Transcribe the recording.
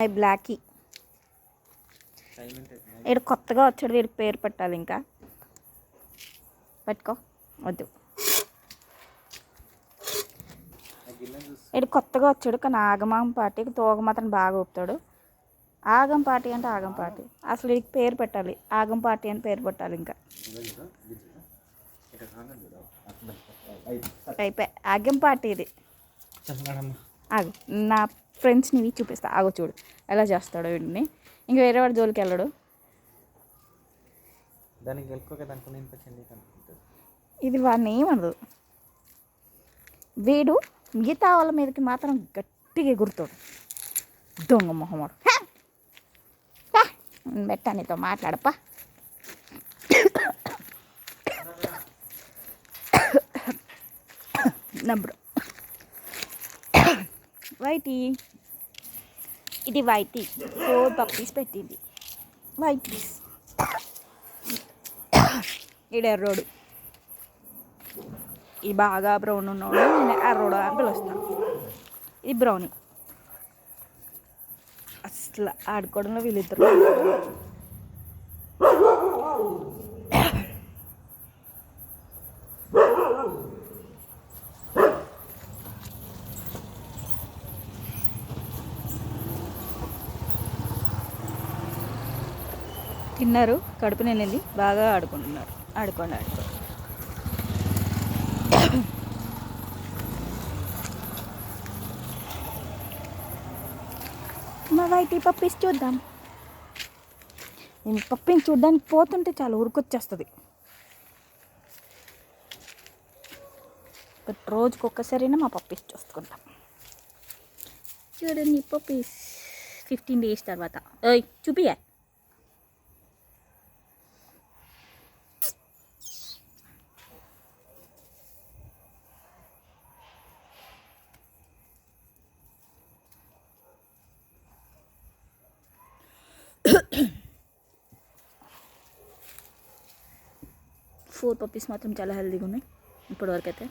Blackie వీడు కొత్తగా వచ్చాడు, వీడికి పేరు పెట్టాలి. ఇంకా పెట్టుకో వద్దు. వీడు కొత్తగా వచ్చాడు కానీ ఆగమం పార్టీకి తోక మాత్రం బాగా ఊపుతాడు. ఆగం పార్టీ అంటే ఆగం పార్టీ. అసలు వీడికి పేరు పెట్టాలి, ఆగం పార్టీ అని పేరు పెట్టాలి. ఇంకా అయిపోయి ఆగం పార్టీ ఇది. ఆగు, నా ఫ్రెండ్స్ని ఇవి చూపిస్తా. ఆగో చూడు ఎలా చేస్తాడు వీడిని. ఇంక వేరే వాడి జోలికి వెళ్ళడు. ఇది వాడిని ఏమనదు. వీడు మిగతా వాళ్ళ మీదకి మాత్రం గట్టిగా ఎగురుతాడు. దొంగ మొహమాడు. బెట్ట నీతో మాట్లాడప్పా. నమ్ముడు వైటీ, ఇది వైటీ 4 పప్పీస్ పెట్టింది. వైటీస్. ఈడెర్రోడు, ఈ బాగా బ్రౌన్ ఉన్నాడు, నేను ఎర్రోడు అని పిలుస్తాను. ఇది బ్రౌనీ. అసలు ఆడుకోవడంలో వీళ్ళిద్దరు తిన్నారు, కడుపు నిండింది, బాగా ఆడుకుంటున్నారు. ఆడుకోండి. మా వైటీ పప్పీస్ చూద్దాం. నేను పప్పిని చూడ్డానికి పోతుంటే చాలా ఉరికొచ్చేస్తుంది. బట్ రోజుకి ఒక్కసారైనా మా పప్పీస్ చూసుకుంటాం. చూడండి పప్పీస్ 15 days తర్వాత. ఓయ్ చూపియా. ఫోర్ పప్పీస్ మాత్రం చాలా హెల్తీగా ఉన్నాయి ఇప్పటివరకు అయితే.